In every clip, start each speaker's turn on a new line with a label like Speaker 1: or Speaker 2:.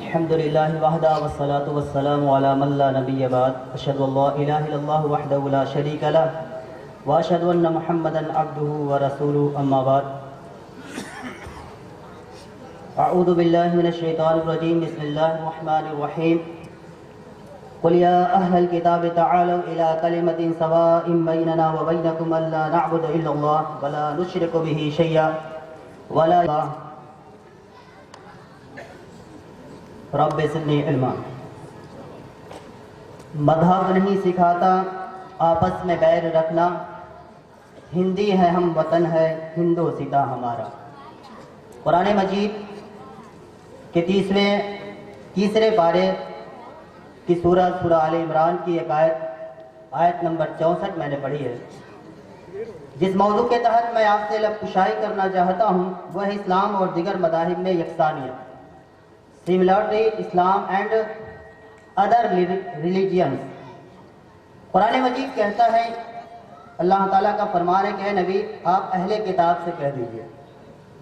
Speaker 1: الحمد لله وحده والصلاة والسلام على من لا نبي بعد أشهد أن لا إله إلا الله وحده لا شريك له وأشهد أن محمدا عبده ورسوله أما بعد أعوذ بالله من الشيطان الرجيم بسم الله الرحمن الرحيم قل يا أهل الكتاب تعالوا إلى كلمة سواء بيننا وبينكم ألا نعبد إلا الله ولا نشرك به شيئا ولا رب زدنی علما۔ مذہب نہیں سکھاتا آپس میں بیر رکھنا، ہندی ہے ہم وطن ہے ہندو ستا ہمارا۔ قرآن مجید کے تیسرے پارے کی سورہ آل عمران کی ایک آیت نمبر 64 میں نے پڑھی ہے۔ جس موضوع کے تحت میں آپ سے لب کشائی کرنا چاہتا ہوں وہ ہے اسلام اور دیگر مذاہب میں یکسانیت، similarity Islam and other religions۔ قرآن مجید کہتا ہے، اللہ تعالیٰ کا فرمان ہے کہ اے نبی آپ اہل کتاب سے کہہ دیجئے،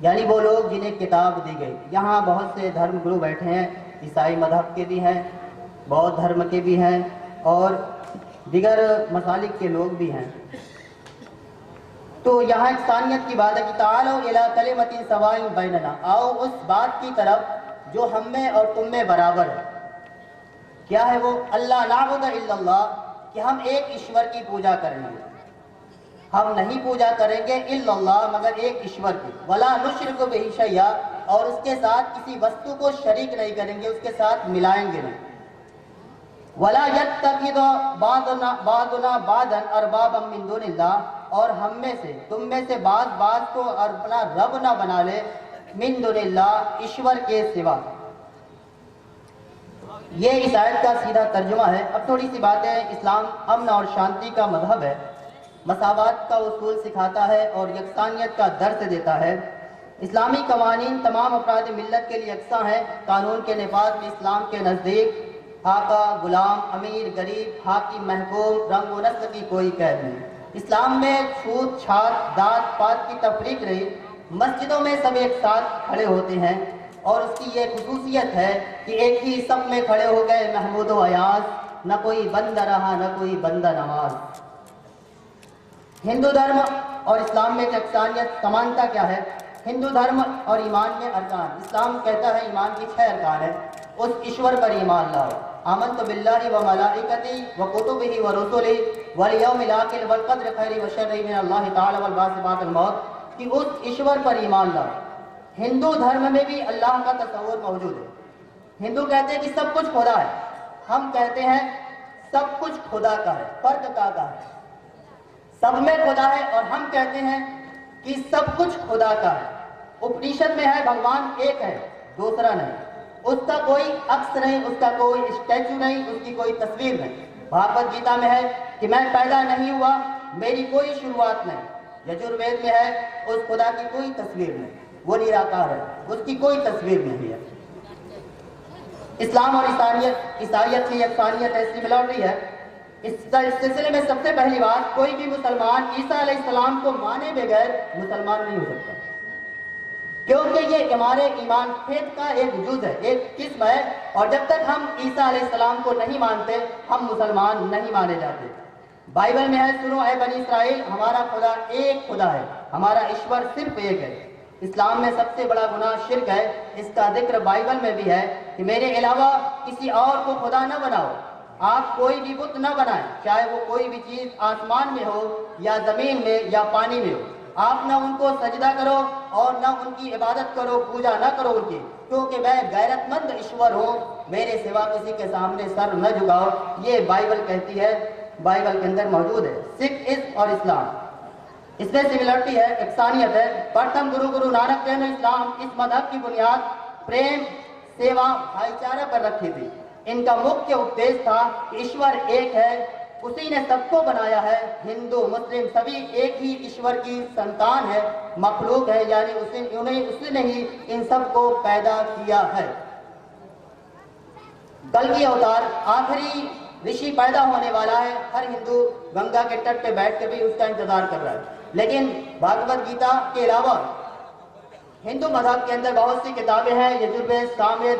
Speaker 1: یعنی وہ لوگ جنہیں کتاب دی گئی۔ یہاں بہت سے دھرم گرو بیٹھے ہیں، عیسائی مذہب کے بھی ہیں، بودھ دھرم کے بھی ہیں اور دیگر مسالک کے لوگ بھی ہیں۔ تو یہاں یکسانیت کی بات ہے کہ تعالوا الی کلمۃ سواء بیننا، آؤ اس بات کی طرف جو ہم میں اور تم میں برابر ہے۔ کیا ہے وہ؟ اللہ نعبد الا اللہ، کہ ہم ایک ایشور کی پوجا کریں گے، ہم نہیں پوجا کریں گے الا اللہ مگر ایک ایشور کی، ولا نشرک بہ شیئا، اور اس کے ساتھ کسی وستو کو شریک نہیں کریں گے، اس کے ساتھ ملائیں گے نہیں۔ ولا یتخذ بعضنا بعضا اربابا من دون اللہ، اور ہم میں سے تم میں سے بعض کو اپنا رب نہ بنا لے، من دون اللہ، ایشور کے سوا۔ یہ اس آیت کا سیدھا ترجمہ ہے۔ اب تھوڑی سی باتیں، اسلام امن اور شانتی کا مذہب ہے، مساوات کا اصول سکھاتا ہے اور یکسانیت کا درس دیتا ہے۔ اسلامی قوانین تمام افراد ملت کے لیے یکساں ہیں۔ قانون کے نفاذ میں اسلام کے نزدیک آقا، غلام، امیر، غریب، حاکم، محکوم، رنگ و نسل کی کوئی قید نہیں۔ اسلام میں چھوت چھات ذات پات کی تفریق نہیں، مسجدوں میں سب ایک ساتھ کھڑے ہوتے ہیں، اور اس کی یہ خصوصیت ہے کہ ایک ہی صف میں کھڑے ہو گئے محمود و ایاز، نہ کوئی بندہ رہا نہ کوئی بندہ نماز۔ ہندو دھرم اور اسلام میں یکسانیت سمانتا کیا ہے؟ ہندو دھرم اور ایمان میں ارکان، اسلام کہتا ہے ایمان کی 6 ارکان ہیں۔ اس ایشور پر ایمان لاؤ، آمنت باللہ و ملائکتہ و کتبہ و رسلہ والیوم الآخر والقدر خیر و شر من اللہ تعالی والبعث بعد الموت، کہ اس ایشور پر ایمان لاؤ۔ ہندو دھرم میں بھی اللہ کا تصور موجود ہے۔ ہندو کہتے ہیں کہ سب کچھ خدا ہے، ہم کہتے ہیں سب کچھ خدا کا ہے۔ فرق کا ہے، سب میں خدا ہے اور ہم کہتے ہیں کہ سب کچھ خدا کا ہے۔ اپنیشد میں ہے بھگوان ایک ہے، دوسرا نہیں، اس کا کوئی عکس نہیں، اس کا کوئی اسٹیچو نہیں، اس کی کوئی تصویر نہیں۔ بھاگوت گیتا میں ہے کہ میں پیدا نہیں ہوا، میری کوئی شروعات نہیں۔ یجروید میں ہے اس خدا کی کوئی تصویر نہیں، وہ نراکار ہے، اس کی کوئی تصویر نہیں ہے۔ اسلام اور عیسائیت کی یکسانیت ہے، سملرٹی ہے۔ اس سلسلے میں سب سے پہلی بات، کوئی بھی مسلمان عیسیٰ علیہ السلام کو مانے بغیر مسلمان نہیں ہو سکتا، کیونکہ یہ ہمارے ایمان فیت کا ایک جز ہے، ایک قسم ہے، اور جب تک ہم عیسیٰ علیہ السلام کو نہیں مانتے ہم مسلمان نہیں مانے جاتے۔ بائبل میں ہے، سنو اے بنی اسرائیل، ہمارا خدا ایک خدا ہے، ہمارا ایشور صرف ایک ہے۔ اسلام میں سب سے بڑا گناہ شرک ہے، اس کا ذکر بائبل میں بھی ہے کہ میرے علاوہ کسی اور کو خدا نہ بناؤ۔ آپ کوئی بھی بت نہ بنائیں، چاہے وہ کوئی بھی چیز آسمان میں ہو یا زمین میں یا پانی میں ہو۔ آپ نہ ان کو سجدہ کرو اور نہ ان کی عبادت کرو، پوجا نہ کرو ان کی، کیونکہ میں غیرت مند ایشور ہوں، میرے سوا کسی کے سامنے سر نہ جھکاؤ۔ یہ بائبل کہتی ہے، بائبل کے اندر موجود ہے۔ سکھ اور اسلام، اس میں سملرٹی ہے، یکسانیت ہے۔ پرتم گرو نانک دیو نے اسلام اس مذہب کی بنیاد پریم، سیوا، بھائی چارہ پر رکھی تھی۔ ان کا مکھ اپدیش تھا کہ ایشور ایک ہے، اسی نے سب کو بنایا ہے۔ ہندو مسلم سبھی ایک ہی ایشور کی سنتان ہے، مخلوق ہے، یعنی اسی نے ہی ان سب کو پیدا کیا ہے۔ کل کی اوتار آخری رشی پیدا ہونے والا ہے، ہر ہندو گنگا کے تٹ پہ بیٹھ کے بھی اس کا انتظار کر رہا ہے۔ لیکن بھاگوت گیتا کے علاوہ ہندو مذہب کے اندر بہت سی کتابیں ہیں، یجروید، ساموید،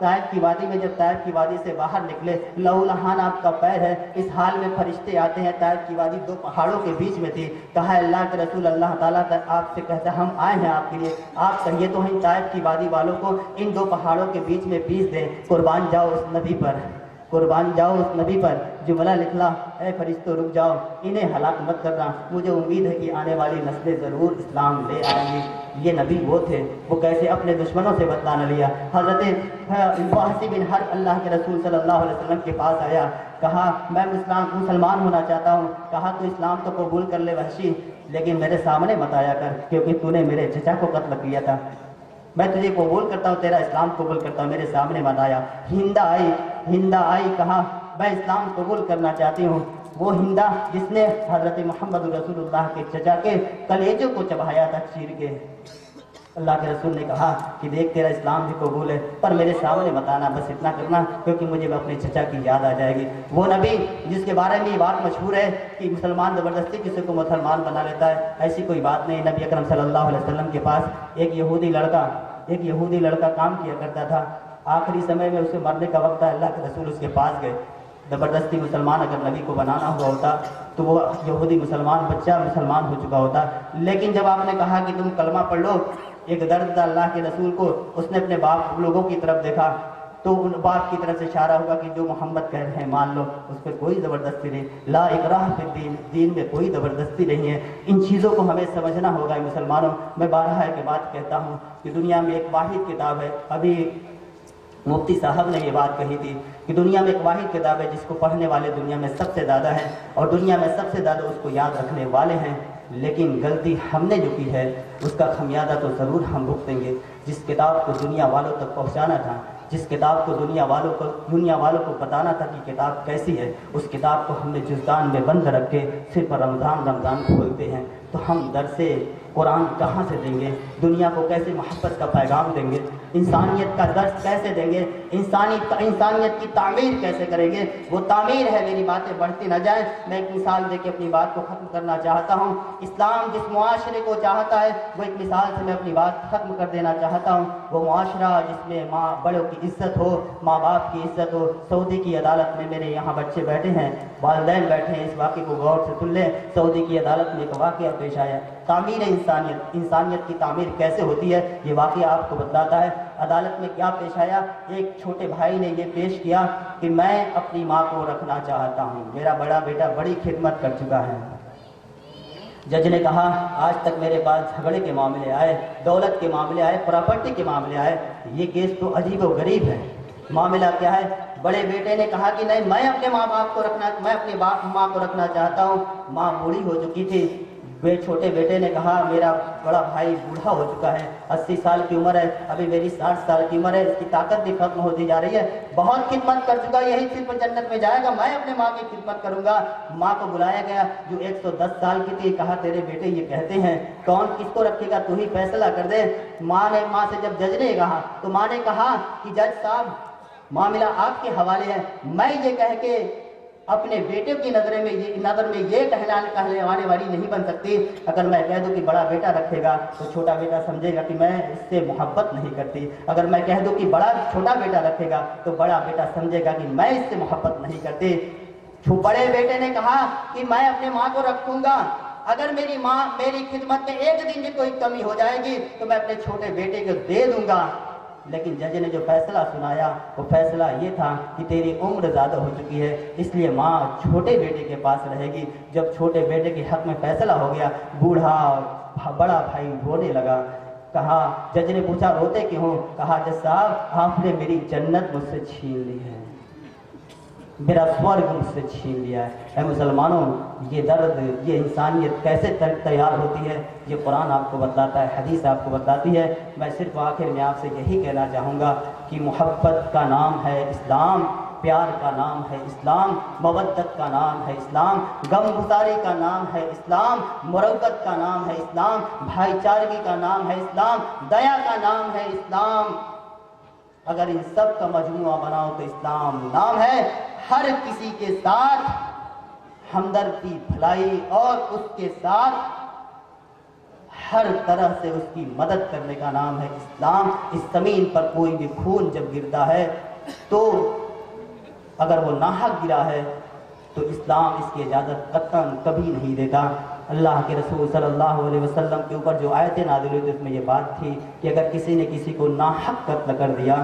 Speaker 1: طائف کی وادی میں جب طائف کی وادی سے باہر نکلے، لہو لہان آپ کا پیر ہے، اس حال میں فرشتے آتے ہیں۔ طائف کی وادی دو پہاڑوں کے بیچ میں تھی۔ کہا اللہ کے رسول، اللہ تعالیٰ آپ سے کہتا ہے ہم آئے ہیں آپ کے لیے، آپ کہیے تو ہم طائف کی وادی والوں کو ان دو پہاڑوں کے بیچ میں پیس دیں، قربان جاؤ اس نبی پر، قربان جاؤ اس نبی پر۔ جملہ نکلا، اے فرشتوں رک جاؤ، انہیں ہلاک مت کرنا، مجھے امید ہے کہ آنے والی نسلیں ضرور اسلام لے آئیں گی۔ یہ نبی وہ تھے، وہ کیسے اپنے دشمنوں سے بدلہ نہ لیا۔ حضرت وحشی بن حرب اللہ کے رسول صلی اللہ علیہ وسلم کے پاس آیا، کہا میں مسلمان ہونا چاہتا ہوں۔ کہا تو اسلام تو قبول کر لے وحشی، لیکن میرے سامنے مت آیا کر، کیونکہ تو نے میرے چچا کو قتل کیا تھا۔ میں تجھے قبول کرتا ہوں، تیرا اسلام قبول کرتا ہوں، میرے سامنے مت آیا۔ ہندہ آئی، کہا میں اسلام قبول کرنا چاہتی ہوں۔ وہ ہندہ جس نے حضرت محمد رسول اللہ کے چچا کے کلیجوں کو چبھایا تھا چیر کے۔ اللہ کے رسول نے کہا کہ دیکھ تیرا اسلام بھی قبول ہے، پر میرے سامنے مت آنا، بس اتنا کرنا کیونکہ مجھے اپنے چچا کی یاد آ جائے گی۔ وہ نبی جس کے بارے میں یہ بات مشہور ہے کہ مسلمان زبردستی کسی کو مسلمان بنا لیتا ہے، ایسی کوئی بات نہیں۔ نبی اکرم صلی اللہ علیہ وسلم کے پاس ایک یہودی لڑکا کام کیا کرتا تھا۔ آخری سمے میں اسے مرنے کا وقت ہے، اللہ کے رسول اس کے پاس گئے۔ زبردستی مسلمان اگر نبی کو بنانا ہوا ہوتا تو وہ یہودی بچہ مسلمان ہو چکا ہوتا، لیکن جب آپ نے کہا کہ تم کلمہ پڑھ لو، ایک درد تھا اللہ کے رسول کو۔ اس نے اپنے باپ لوگوں کی طرف دیکھا تو ان باپ کی طرف سے اشارہ ہوگا کہ جو محمد کہہ رہے ہیں مان لو، اس پہ کوئی زبردستی نہیں۔ لا اکراہ فی الدین، دین میں کوئی زبردستی نہیں ہے۔ ان چیزوں کو ہمیں سمجھنا ہوگا مسلمانوں۔ میں بارہا ایک بات کہتا ہوں کہ دنیا میں ایک واحد کتاب ہے، ابھی مفتی صاحب نے یہ بات کہی تھی کہ دنیا میں ایک واحد کتاب ہے جس کو پڑھنے والے دنیا میں سب سے زیادہ ہیں، اور دنیا میں سب سے زیادہ اس کو یاد رکھنے والے ہیں، لیکن غلطی ہم نے جو کی ہے اس کا خمیازہ تو ضرور ہم بھگتیں گے۔ جس کتاب کو دنیا والوں تک پہنچانا تھا، جس کتاب کو دنیا والوں کو بتانا تھا کہ کتاب کیسی ہے، اس کتاب کو ہم نے جزدان میں بند رکھ کے صرف رمضان کھولتے ہیں، تو ہم درس قرآن کہاں سے دیں گے؟ دنیا کو کیسے محبت کا پیغام دیں گے؟ انسانیت کا درس کیسے دیں گے؟ انسانیت کی تعمیر کیسے کریں گے؟ وہ تعمیر ہے۔ میری باتیں بڑھتی نہ جائیں، میں ایک مثال دے کے اپنی بات کو ختم کرنا چاہتا ہوں۔ اسلام جس معاشرے کو چاہتا ہے وہ ایک مثال سے میں اپنی بات ختم کر دینا چاہتا ہوں۔ وہ معاشرہ جس میں ماں بڑوں کی عزت ہو، ماں باپ کی عزت ہو۔ سعودی کی عدالت میں میرے یہاں بچے بیٹھے ہیں، والدین بیٹھے ہیں، اس واقعے کو غور سے سن لیں۔ سعودی کی عدالت میں ایک واقعہ پیش آیا، تعمیر انسانیت کی تعمیر کیسے ہوتی ہے یہ واقعہ آپ کو بتلاتا ہے۔ عدالت میں کیا پیش آیا؟ ایک چھوٹے بھائی نے یہ پیش کیا کہ میں اپنی ماں کو رکھنا چاہتا ہوں، میرا بڑا بیٹا بڑی خدمت کر چکا ہے۔ جج نے کہا آج تک میرے پاس جھگڑے کے معاملے آئے، دولت کے معاملے آئے، پراپرٹی کے معاملے آئے، یہ کیس تو عجیب و غریب ہے، معاملہ کیا ہے؟ بڑے بیٹے نے کہا کہ نہیں، میں اپنے ماں کو رکھنا چاہتا ہوں۔ ماں بوڑھی ہو چکی تھی۔ چھوٹے بیٹے نے کہا میرا بڑا بھائی بوڑھا ہو چکا ہے، 80 سال کی عمر ہے، ابھی میری 60 سال کی عمر ہے، اس کی طاقت بھی ختم ہوتی جا رہی ہے، بہت خدمت کر چکا، یہی صرف جنت میں جائے گا، میں اپنے ماں کی خدمت کروں گا۔ ماں کو بلایا گیا جو 110 سال کی تھی، کہا تیرے بیٹے یہ کہتے ہیں، کون کس کو رکھے گا، تو ہی فیصلہ کر دے۔ ماں سے جب جج نے کہا تو ماں نے کہا کہ جج صاحب معاملہ آپ کے حوالے ہے، میں یہ کہہ کے اپنے بیٹے کی نظر میں یہ کہلانے والی نہیں بن سکتی۔ اگر میں کہہ دوں کہ بڑا بیٹا رکھے گا تو چھوٹا بیٹا سمجھے گا کہ میں اس سے محبت نہیں کرتی، اگر میں کہہ دوں کہ چھوٹا بیٹا رکھے گا تو بڑا بیٹا سمجھے گا کہ میں اس سے محبت نہیں کرتی۔ بڑے بیٹے نے کہا کہ میں اپنے ماں کو رکھوں گا، اگر میری ماں میری خدمت میں ایک دن بھی کوئی کمی ہو جائے گی تو میں اپنے چھوٹے بیٹے کو دے دوں گا۔ لیکن جج نے جو فیصلہ سنایا وہ فیصلہ یہ تھا کہ تیری عمر زیادہ ہو چکی ہے، اس لیے ماں چھوٹے بیٹے کے پاس رہے گی۔ جب چھوٹے بیٹے کے حق میں فیصلہ ہو گیا، بڑا بھائی رونے لگا۔ کہا جج نے پوچھا روتے کیوں ہو؟ کہا جج صاحب آپ نے میری جنت مجھ سے چھین لی ہے، میرا سورگ مجھ سے چھین لیا ہے۔ اے مسلمانوں، یہ درد، یہ انسانیت کیسے تیار ہوتی ہے یہ قرآن آپ کو بتلاتا ہے، حدیث آپ کو بتلاتی ہے۔ میں صرف آخر میں آپ سے یہی کہنا چاہوں گا کہ محبت کا نام ہے اسلام، پیار کا نام ہے اسلام، مودت کا نام ہے اسلام، غم گساری کا نام ہے اسلام، مروت کا نام ہے اسلام، بھائی چارگی کا نام ہے اسلام، دیا کا نام ہے اسلام۔ اگر ان سب کا مجموعہ بناؤ تو اسلام نام ہے۔ ہر کسی کے ساتھ ہمدردی، بھلائی، اور اس کے ساتھ ہر طرح سے اس کی مدد کرنے کا نام ہے اسلام۔ اس زمین پر کوئی بھی خون جب گرتا ہے تو اگر وہ ناحق گرا ہے تو اسلام اس کی اجازت قطعاً کبھی نہیں دیتا۔ اللہ کے رسول صلی اللہ علیہ وسلم کے اوپر جو آیتیں نازل ہوئی تھی اس میں یہ بات تھی کہ اگر کسی نے کسی کو ناحق قتل کر دیا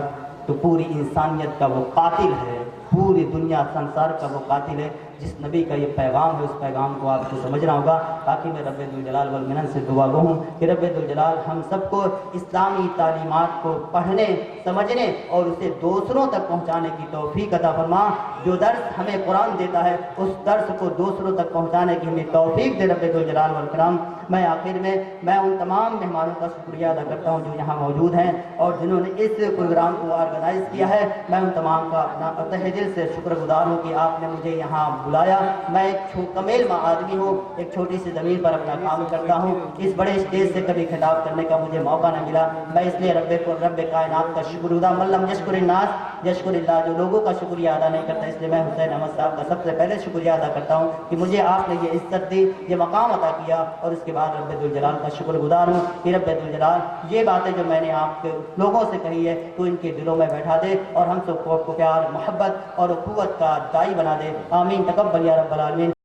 Speaker 1: تو پوری انسانیت کا وہ قاتل ہے، پوری دنیا سنسار کا وہ قاتل ہے۔ جس نبی کا یہ پیغام ہے اس پیغام کو آپ کو سمجھنا ہوگا، تاکہ میں رب ذوالجلال والمنن سے دعا گو ہوں کہ رب ذوالجلال ہم سب کو اسلامی تعلیمات کو پڑھنے، سمجھنے اور اسے دوسروں تک پہنچانے کی توفیق عطا فرما۔ جو درس ہمیں قرآن دیتا ہے اس درس کو دوسروں تک پہنچانے کی ہمیں توفیق دے رب ذوالجلال والاکرام۔ میں آخر میں ان تمام مہمانوں کا شکریہ ادا کرتا ہوں جو یہاں موجود ہیں اور جنہوں نے اس پروگرام کو آرگنائز کیا ہے۔ میں ان تمام کا اپنا تہ دل سے شکر گزار ہوں کہ آپ نے مجھے یہاں بلایا۔ میں ایک کمیل ماں آدمی ہوں، ایک چھوٹی سی زمین پر اپنا کام کرتا ہوں، اس بڑے اسٹیج سے کبھی خطاب کرنے کا مجھے موقع نہ ملا۔ میں اس لیے رب کائنات کا شکر گزار، ملم یشکر الناس یشکر اللہ، جو لوگوں کا شکریہ ادا نہیں کرتا، اس لیے میں حسین احمد صاحب کا سب سے پہلے شکریہ ادا کرتا ہوں کہ مجھے آپ نے یہ عزت دی، یہ مقام عطا کیا، اور اس کے بعد رب ذوالجلال کا شکر گزار ہوں کہ رب ذوالجلال یہ باتیں جو میں نے آپ کے لوگوں سے کہی ہے تو ان کے دلوں میں بیٹھا دے اور ہم سب کو پیار، محبت اور قوت کا دائی بنا دے۔ آمین، تقبل یا رب العالمین۔